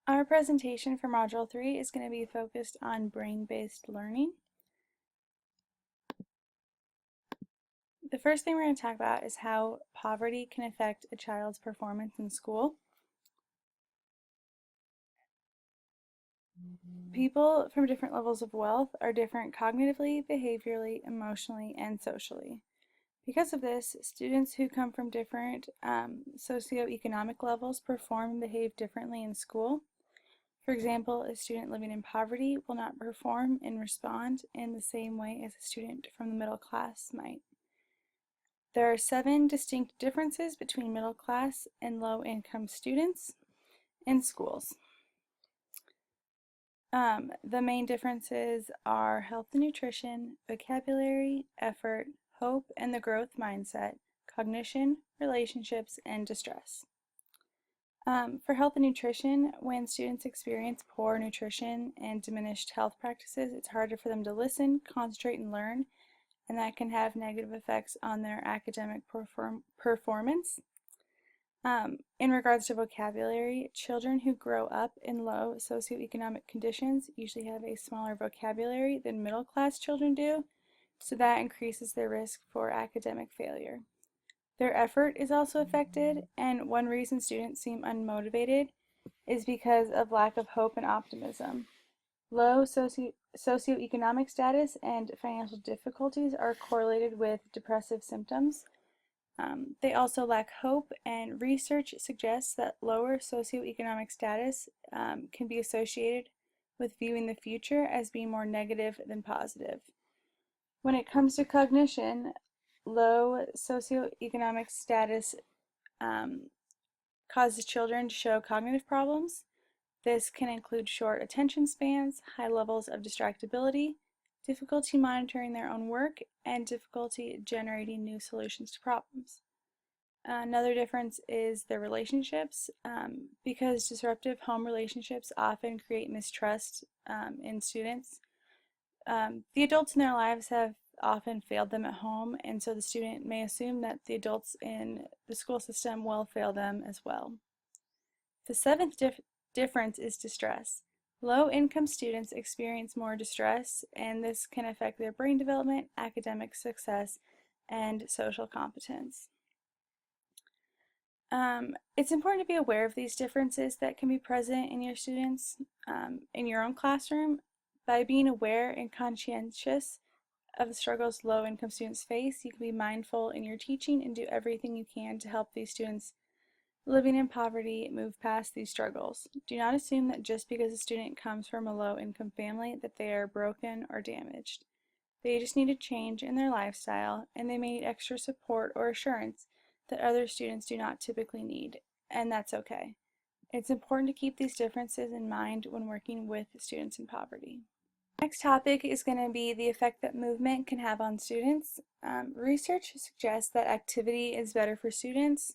Our presentation for Module 3 is going to be focused on brain-based learning. The first thing we're going to talk about is how poverty can affect a child's performance in school. People from different levels of wealth are different cognitively, behaviorally, emotionally, and socially. Because of this, students who come from different socioeconomic levels perform and behave differently in school. For example, a student living in poverty will not perform and respond in the same way as a student from the middle class might. There are 7 distinct differences between middle class and low-income students in schools. The main differences are health and nutrition, vocabulary, effort, hope and the growth mindset, cognition, relationships, and distress. For health and nutrition, when students experience poor nutrition and diminished health practices, it's harder for them to listen, concentrate, and learn, and that can have negative effects on their academic performance. In regards to vocabulary, children who grow up in low socioeconomic conditions usually have a smaller vocabulary than middle class children do, so that increases their risk for academic failure. Their effort is also affected, and one reason students seem unmotivated is because of lack of hope and optimism. Low socioeconomic status and financial difficulties are correlated with depressive symptoms. They also lack hope, and research suggests that lower socioeconomic status can be associated with viewing the future as being more negative than positive. When it comes to cognition, low socioeconomic status causes children to show cognitive problems. This can include short attention spans, high levels of distractibility, difficulty monitoring their own work, and difficulty generating new solutions to problems. Another difference is their relationships. Because disruptive home relationships often create mistrust in students, the adults in their lives have often failed them at home, and so the student may assume that the adults in the school system will fail them as well. The seventh difference is distress. Low-income students experience more distress, and this can affect their brain development, academic success, and social competence. It's important to be aware of these differences that can be present in your students in your own classroom. By being aware and conscientious of the struggles low-income students face, you can be mindful in your teaching and do everything you can to help these students living in poverty move past these struggles. Do not assume that just because a student comes from a low-income family that they are broken or damaged. They just need a change in their lifestyle, and they may need extra support or assurance that other students do not typically need, and that's okay. It's important to keep these differences in mind when working with students in poverty. Next topic is going to be the effect that movement can have on students. Research suggests that activity is better for students.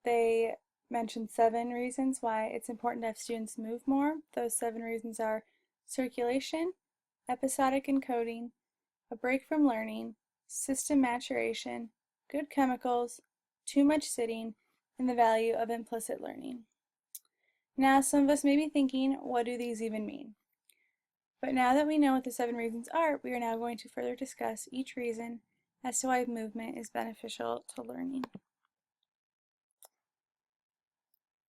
They mentioned 7 reasons why it's important to have students move more. Those 7 reasons are circulation, episodic encoding, a break from learning, system maturation, good chemicals, too much sitting, and the value of implicit learning. Now, some of us may be thinking, what do these even mean? But now that we know what the 7 reasons are, we are now going to further discuss each reason as to why movement is beneficial to learning.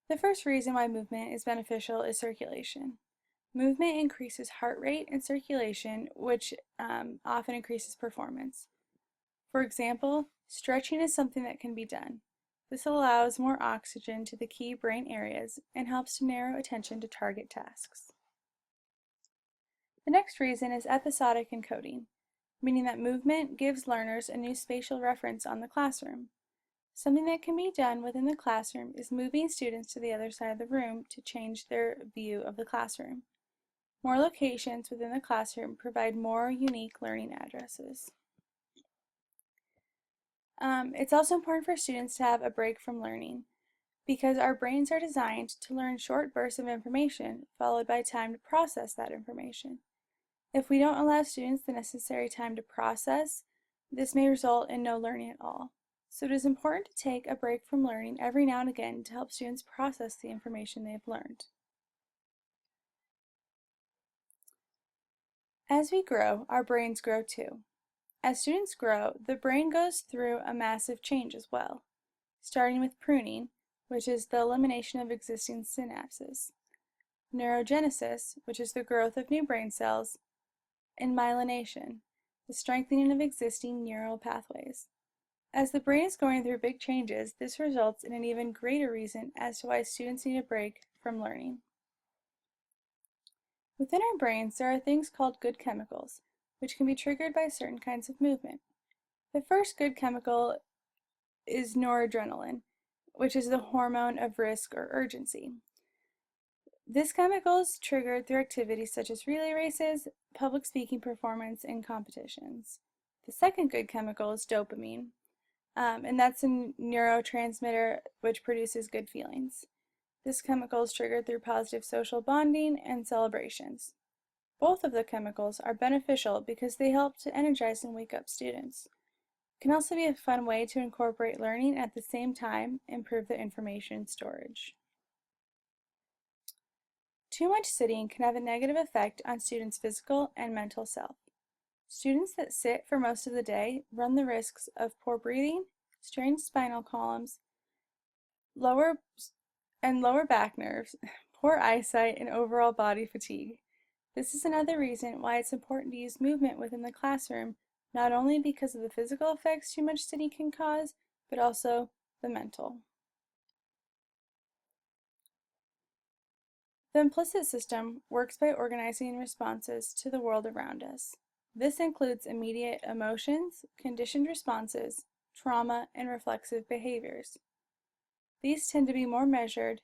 The first reason why movement is beneficial is circulation. Movement increases heart rate and circulation, which often increases performance. For example, stretching is something that can be done. This allows more oxygen to the key brain areas and helps to narrow attention to target tasks. The next reason is episodic encoding, meaning that movement gives learners a new spatial reference on the classroom. Something that can be done within the classroom is moving students to the other side of the room to change their view of the classroom. More locations within the classroom provide more unique learning addresses. It's also important for students to have a break from learning, because our brains are designed to learn short bursts of information followed by time to process that information. If we don't allow students the necessary time to process, this may result in no learning at all. So it is important to take a break from learning every now and again to help students process the information they have learned. As we grow, our brains grow too. As students grow, the brain goes through a massive change as well, starting with pruning, which is the elimination of existing synapses, neurogenesis, which is the growth of new brain cells, and myelination, the strengthening of existing neural pathways. As the brain is going through big changes, this results in an even greater reason as to why students need a break from learning. Within our brains, there are things called good chemicals, which can be triggered by certain kinds of movement. The first good chemical is noradrenaline, which is the hormone of risk or urgency. This chemical is triggered through activities such as relay races, public speaking performance, and competitions. The second good chemical is dopamine, and that's a neurotransmitter which produces good feelings. This chemical is triggered through positive social bonding and celebrations. Both of the chemicals are beneficial because they help to energize and wake up students. It can also be a fun way to incorporate learning and at the same time improve the information storage. Too much sitting can have a negative effect on students' physical and mental self. Students that sit for most of the day run the risks of poor breathing, strained spinal columns, lower back nerves, poor eyesight, and overall body fatigue. This is another reason why it's important to use movement within the classroom, not only because of the physical effects too much sitting can cause, but also the mental. The implicit system works by organizing responses to the world around us. This includes immediate emotions, conditioned responses, trauma, and reflexive behaviors. These tend to be more measured,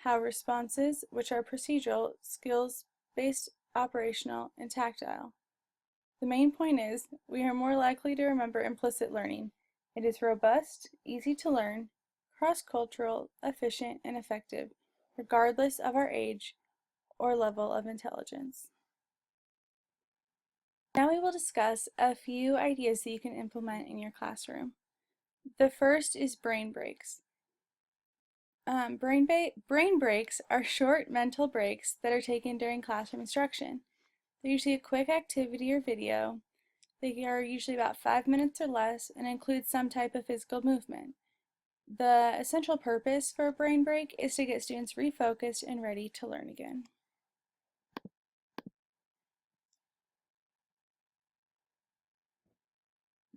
how responses, which are procedural, skills-based, operational, and tactile. The main point is, we are more likely to remember implicit learning. It is robust, easy to learn, cross-cultural, efficient, and effective, regardless of our age or level of intelligence. Now we will discuss a few ideas that you can implement in your classroom. The first is brain breaks. Brain breaks are short mental breaks that are taken during classroom instruction. They're usually a quick activity or video. They are usually about 5 minutes or less and include some type of physical movement. The essential purpose for a brain break is to get students refocused and ready to learn again.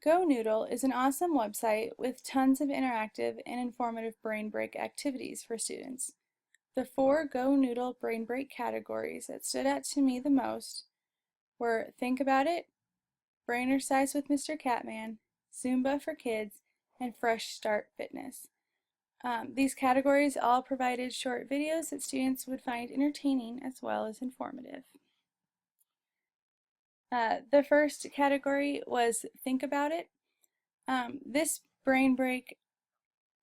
GoNoodle is an awesome website with tons of interactive and informative brain break activities for students. The 4 GoNoodle brain break categories that stood out to me the most were Think About It, Brainercise with Mr. Catman, Zumba for Kids, and Fresh Start Fitness. These categories all provided short videos that students would find entertaining as well as informative. The first category was Think About It. This brain break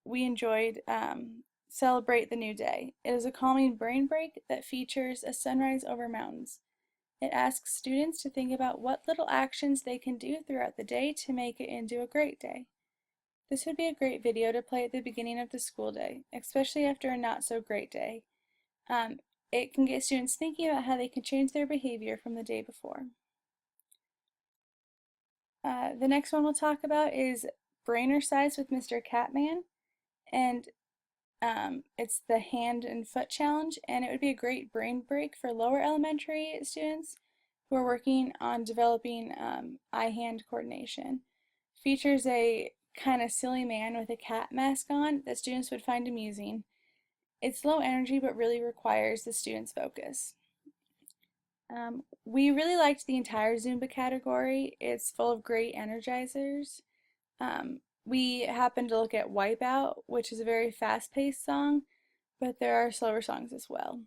we enjoyed Celebrate the New Day. It is a calming brain break that features a sunrise over mountains. It asks students to think about what little actions they can do throughout the day to make it into a great day. This would be a great video to play at the beginning of the school day, especially after a not so great day. It can get students thinking about how they can change their behavior from the day before. The next one we'll talk about is Brainercise with Mr. Catman, and it's the hand and foot challenge, and it would be a great brain break for lower elementary students who are working on developing eye-hand coordination. Features a kind of silly man with a cat mask on that students would find amusing. It's low energy but really requires the students' focus. We really liked the entire Zumba category. It's full of great energizers. We happened to look at Wipeout, which is a very fast-paced song, but there are slower songs as well.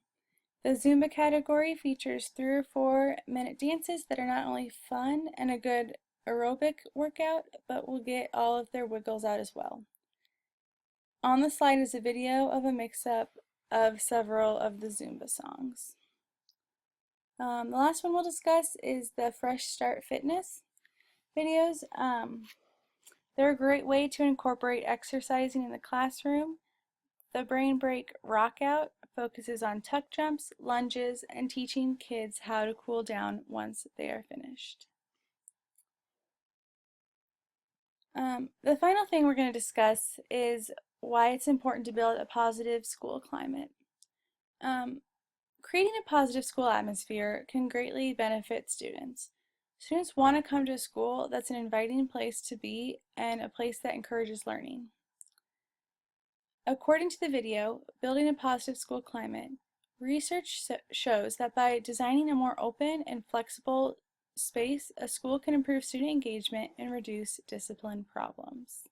The Zumba category features 3 or 4 minute dances that are not only fun and a good aerobic workout, but will get all of their wiggles out as well. On the slide is a video of a mix-up of several of the Zumba songs. The last one we'll discuss is the Fresh Start Fitness videos. They're a great way to incorporate exercising in the classroom. The Brain Break Rockout focuses on tuck jumps, lunges, and teaching kids how to cool down once they are finished. The final thing we're going to discuss is why it's important to build a positive school climate. Creating a positive school atmosphere can greatly benefit students. Students want to come to a school that's an inviting place to be and a place that encourages learning. According to the video, Building a Positive School Climate, research shows that by designing a more open and flexible space, a school can improve student engagement and reduce discipline problems.